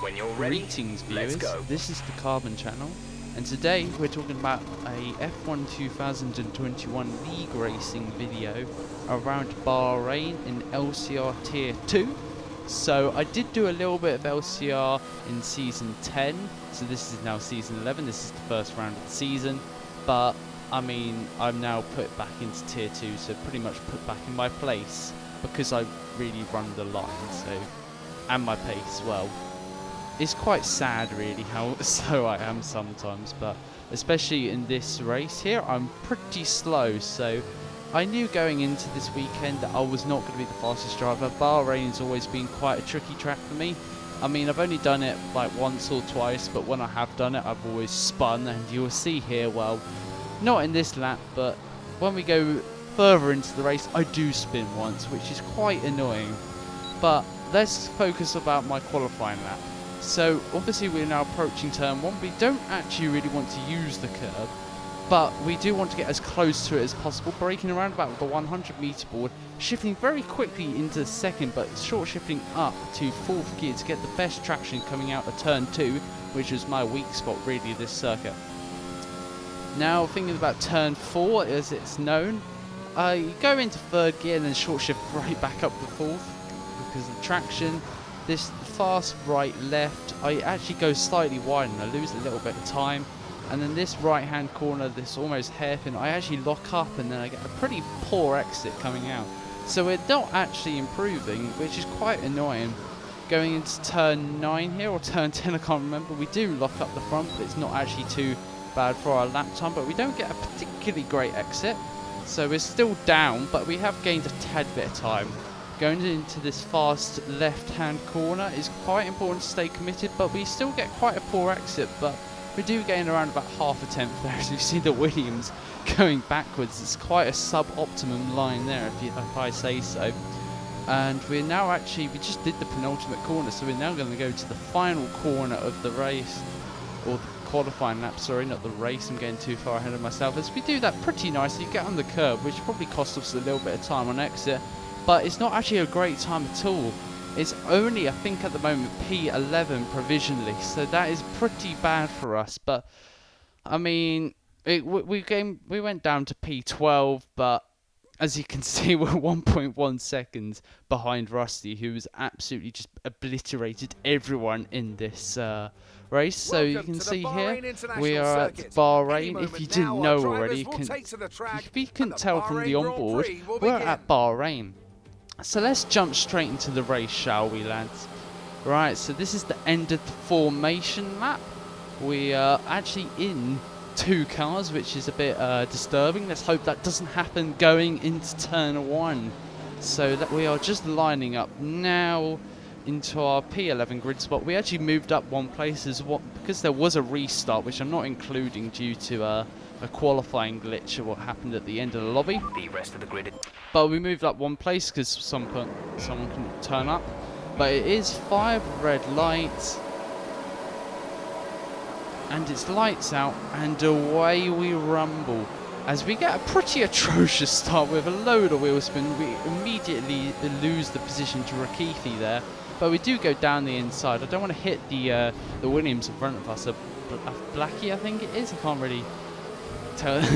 When you're ready, Greetings let's viewers, go. this is the Carbon channel, and today we're talking about a F1 2021 League Racing video around Bahrain in LCR Tier 2. So I did do a little bit of LCR in Season 10, so this is now Season 11, this is the first round of the season, but I mean, I'm now put back into Tier 2, so pretty much put back in my place, because I really run the line, so, and my pace, well. It's quite sad really how slow I am sometimes, but especially in this race here, I'm pretty slow, so I knew going into this weekend that I was not going to be the fastest driver. Bahrain's always been quite a tricky track for me. I mean, I've only done it like once or twice, but when I have done it, I've always spun, and you'll see here, well, not in this lap, but when we go further into the race, I do spin once, which is quite annoying. But let's focus about my qualifying lap. So obviously we're now approaching turn 1. We don't actually really want to use the curb, but we do want to get as close to it as possible, braking around about the 100 meter board, shifting very quickly into second, but short shifting up to 4th gear to get the best traction coming out of turn 2, which is my weak spot really this circuit. Now thinking about turn 4 as it's known, I go into 3rd gear and then short shift right back up to 4th because of the traction. This fast right left, I actually go slightly wide and I lose a little bit of time, and then this right hand corner, this almost hairpin, I actually lock up and then I get a pretty poor exit coming out, so we're not actually improving, which is quite annoying. Going into turn 9 here, or turn 10, I can't remember, we do lock up the front, but it's not actually too bad for our lap time, but we don't get a particularly great exit, so we're still down, but we have gained a tad bit of time. Going into this fast left-hand corner is quite important to stay committed, but we still get quite a poor exit, but we do gain around about half a tenth there, as you see the Williams going backwards. It's quite a sub-optimum line there, if I say so. And we're now actually, we just did the penultimate corner, so we're now going to go to the final corner of the race, or the qualifying lap, sorry, not the race, I'm getting too far ahead of myself. As we do that pretty nicely, get on the curb, which probably cost us a little bit of time on exit, but it's not actually a great time at all. It's only, I think at the moment, P11 provisionally, so that is pretty bad for us. But I mean, we went down to P12, but as you can see, we're 1.1 seconds behind Rusty, who has absolutely just obliterated everyone in this race. So you can see here, we are at Bahrain. If you didn't know already, if you couldn't tell from the onboard, we're at Bahrain. So let's jump straight into the race, shall we, lads? Right, so this is the end of the formation lap. We are actually in 2 cars, which is a bit disturbing. Let's hope that doesn't happen going into turn 1. So that we are just lining up now into our P11 grid spot. We actually moved up 1 place as well, because there was a restart, which I'm not including due to a qualifying glitch of what happened at the end of the lobby. The rest of the grid. But we moved up 1 place because someone couldn't turn up. But it is 5 red lights, and it's lights out, and away we rumble. As we get a pretty atrocious start with a load of wheel spin, we immediately lose the position to Rakithi there. But we do go down the inside. I don't want to hit the Williams in front of us. A Blackie, I think it is. I can't really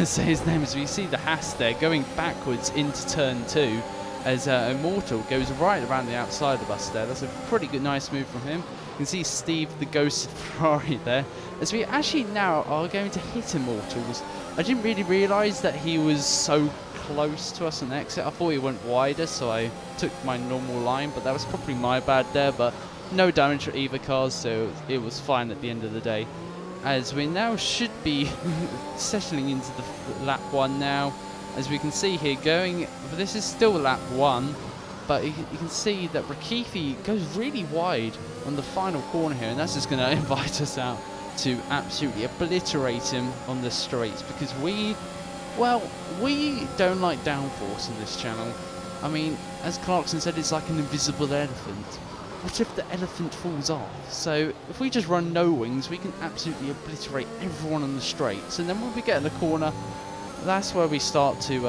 say his name. As we see the Haas there going backwards into turn 2, as Immortal goes right around the outside of us there. That's a pretty good, nice move from him. You can see Steve the ghosted Ferrari there, as we actually now are going to hit Immortals. I didn't really realise that he was so close to us on the exit. I thought he went wider, so I took my normal line, but that was probably my bad there. But no damage for either cars, so it was fine at the end of the day. As we now should be settling into the lap 1 now, as we can see here going, this is still lap 1, but you can see that Rakithi goes really wide on the final corner here, and that's just going to invite us out to absolutely obliterate him on the straights, because we don't like downforce in this channel. I mean, as Clarkson said, it's like an invisible elephant. What if the elephant falls off? So if we just run no wings, we can absolutely obliterate everyone on the straights, and then when we get in the corner, that's where we start to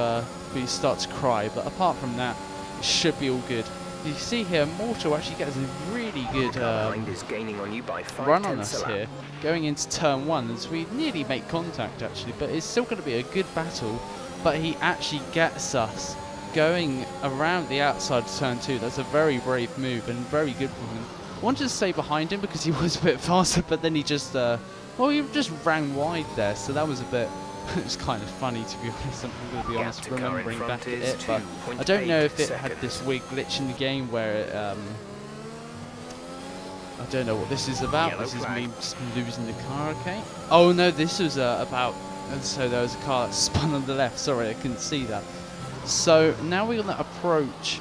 cry. But apart from that, it should be all good. you see here, Immortal actually gets a really good run on us here, going into turn 1, as we nearly make contact actually, but it's still going to be a good battle. But he actually gets us going around the outside of turn 2. That's a very brave move and very good from him. I wanted to stay behind him because he was a bit faster, but then he just, he just ran wide there, so that was a bit, it was kind of funny to be honest. I'm going to be honest remembering back at it, but I don't know if it had this weird glitch in the game where it, I don't know what this is about. This is me just losing the car, okay? Oh no, this was about, so there was a car that spun on the left, sorry I couldn't see that. So now we're going to approach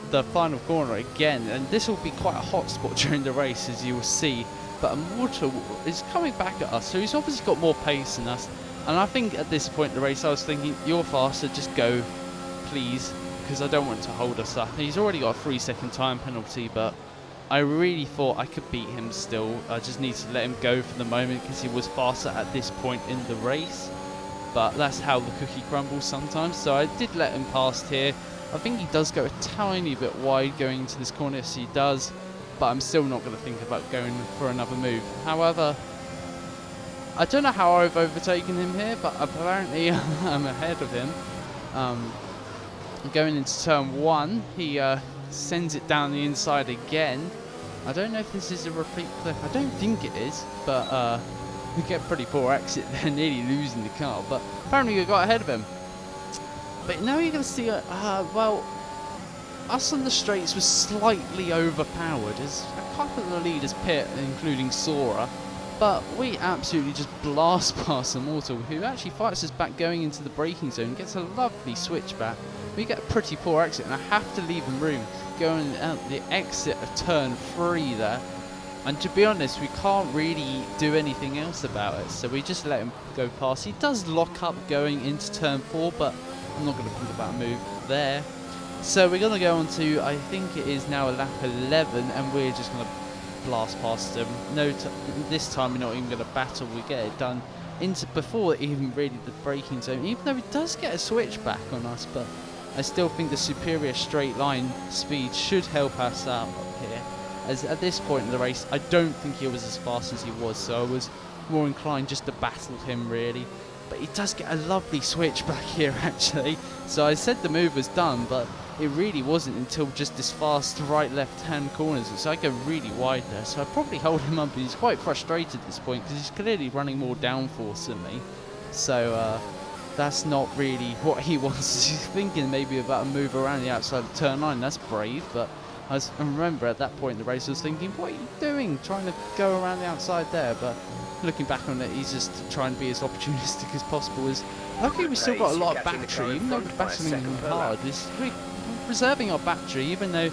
the final corner again, and this will be quite a hot spot during the race, as you will see. But Immortal is coming back at us, so he's obviously got more pace than us. And I think at this point in the race, I was thinking, you're faster, just go, please, because I don't want to hold us up. He's already got a 3-second time penalty, but I really thought I could beat him still. I just need to let him go for the moment, because he was faster at this point in the race. But that's how the cookie crumbles sometimes, so I did let him past here. I think he does go a tiny bit wide going into this corner, yes he does, but I'm still not going to think about going for another move. However, I don't know how I've overtaken him here, but apparently I'm ahead of him. Going into turn 1, he sends it down the inside again. I don't know if this is a repeat clip, I don't think it is, but we get pretty poor exit there, nearly losing the car, but apparently we got ahead of him. But now you're going to see, well, us on the straights was slightly overpowered as a couple of the leaders pit, including Sora, but we absolutely just blast past Immortal, who actually fights us back going into the braking zone, gets a lovely switchback. We get a pretty poor exit, and I have to leave him room going out the exit of turn 3 there. And to be honest, we can't really do anything else about it, so we just let him go past. He does lock up going into turn 4, but I'm not going to think about a move there. So we're going to go on to, I think it is now lap 11, and we're just going to blast past him. This time we're not even going to battle, we get it done into before even really the braking zone, even though he does get a switch back on us, but I still think the superior straight line speed should help us out up here. As at this point in the race, I don't think he was as fast as he was, so I was more inclined just to battle him really. But he does get a lovely switch back here actually. So I said the move was done, but it really wasn't until just this fast right left hand corners. So I go really wide there, so I probably hold him up, but he's quite frustrated at this point because he's clearly running more downforce than me. So that's not really what he wants. He's thinking maybe about a move around the outside of turn 9. That's brave, but I remember at that point in the race I was thinking, what are you doing trying to go around the outside there? But looking back on it, he's just trying to be as opportunistic as possible. Luckily we've still got a lot of battery, even though we're battling him hard. We're preserving our battery, even though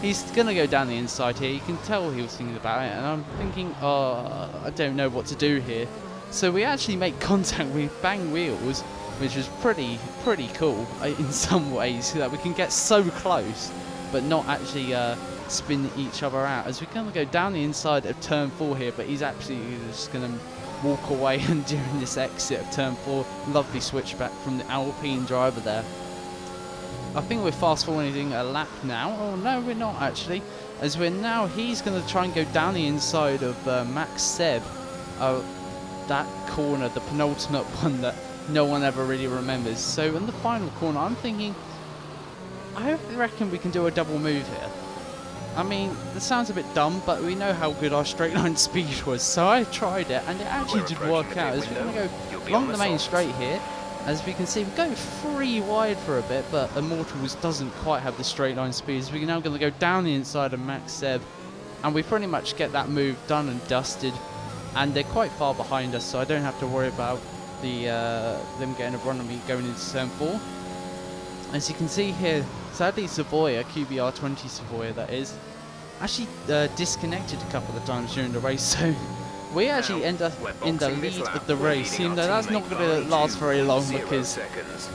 he's going to go down the inside here. You can tell he was thinking about it, and I'm thinking, oh, I don't know what to do here. So we actually make contact, we bang wheels, which was pretty cool in some ways, so that we can get so close but not actually spin each other out, as we're going to go down the inside of turn 4 here, but he's actually just going to walk away and during this exit of turn 4, lovely switchback from the Alpine driver there. I think we're fast forwarding a lap now. Oh no, we're not actually, as we're now, he's going to try and go down the inside of Max Seb, that corner, the penultimate one that no one ever really remembers. So in the final corner, I'm thinking, I reckon we can do a double move here. I mean, this sounds a bit dumb, but we know how good our straight line speed was, so I tried it, and it actually did work out. As we're going to go along the main straight here, as we can see, we go 3 wide for a bit, but Immortalz doesn't quite have the straight line speed, so we're now going to go down the inside of Max Seb, and we pretty much get that move done and dusted, and they're quite far behind us, so I don't have to worry about them getting a run on me going into turn 4. As you can see here, sadly Savoia, QBR20 Savoia that is, actually disconnected a couple of times during the race, so we actually end up in the lead of the race, even though that's not going to last very long, because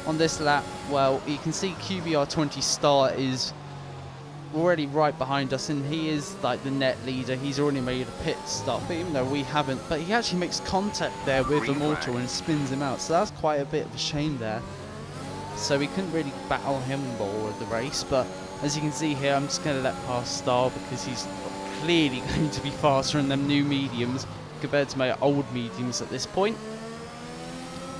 on this lap, well, you can see QBR20 Star is already right behind us, and he is like the net leader. He's already made a pit stop, but even though we haven't, but he actually makes contact there with Immortal and spins him out, so that's quite a bit of a shame there. So we couldn't really battle him all of the race, but As you can see here, I'm just going to let past Star because he's clearly going to be faster in them new mediums compared to my old mediums at this point.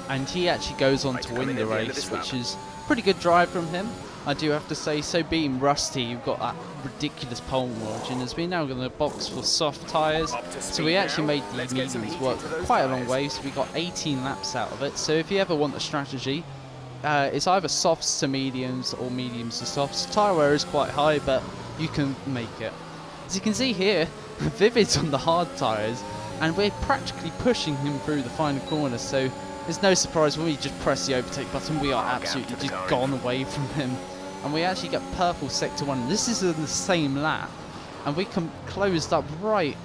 And he actually goes on to win the race, which is pretty good drive from him, I do have to say. So being Rusty, you've got that ridiculous pole margin, as we're now going to box for soft tyres. So we actually made the mediums work quite a long way, so we got 18 laps out of it. So if you ever want a strategy, it's either softs to mediums or mediums to softs. Tyre wear is quite high, but you can make it. As you can see here, Vivid's on the hard tyres, and we're practically pushing him through the final corner, so it's no surprise when we just press the overtake button, we are absolutely just gone away from him. And we actually get purple sector 1. This is in the same lap, and we closed up right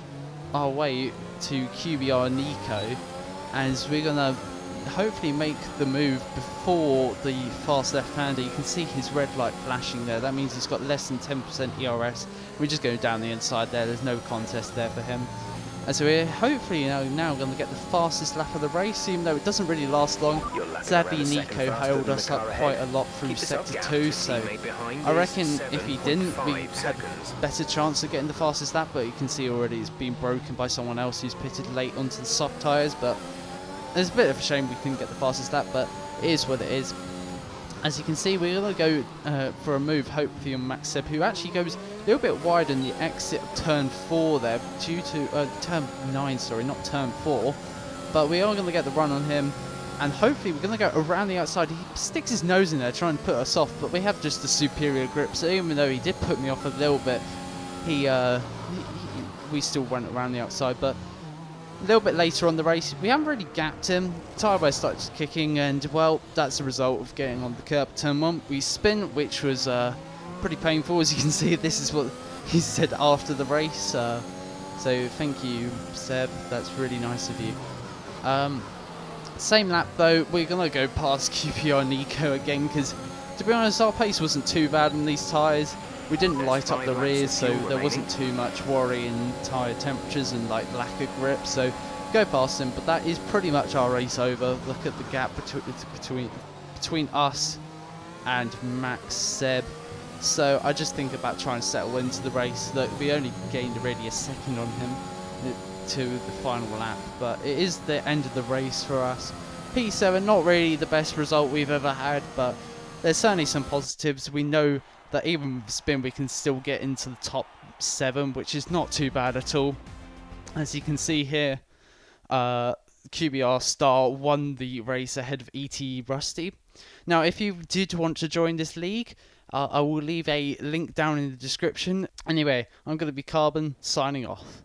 our way to QBR and Nico, as we're going to hopefully make the move before the fast left-hander. You can see his red light flashing there. That means he's got less than 10% ERS. We're just going down the inside there. There's no contest there for him. And so we're hopefully now going to get the fastest lap of the race, even though it doesn't really last long. Sadly, Nico held us up quite a lot through sector 2, so I reckon if he didn't, we had a better chance of getting the fastest lap, but you can see already it's been broken by someone else who's pitted late onto the soft tyres. But it's a bit of a shame we couldn't get the fastest lap, but it is what it is. As you can see, we're going to go for a move, hopefully on Max Seb, who actually goes a little bit wide in the exit of turn 4 there, due to turn 9, sorry, not turn 4. But we are going to get the run on him, and hopefully we're going to go around the outside. He sticks his nose in there trying to put us off, but we have just a superior grip, so even though he did put me off a little bit, we still went around the outside. But a little bit later on the race, we haven't really gapped him. Tyre wear started kicking, and well, that's the result of getting on the curb. Turn 1, we spin, which was pretty painful. As you can see, this is what he said after the race. So thank you, Seb. That's really nice of you. Same lap though, we're gonna go past QPR Nico again, because to be honest, our pace wasn't too bad in these tyres. We didn't light up the rears, so there wasn't too much worry in tyre temperatures and like lack of grip, so go past him. But that is pretty much our race over. Look at the gap between us and Max Seb. So I just think about trying to settle into the race. Look, we only gained really a second on him to the final lap, but it is the end of the race for us. P7, not really the best result we've ever had, but there's certainly some positives. We know that even with spin we can still get into the top 7, which is not too bad at all. As you can see here, QBR Star won the race ahead of ET Rusty. Now if you did want to join this league, I will leave a link down in the description. Anyway, I'm going to be Carbon, signing off.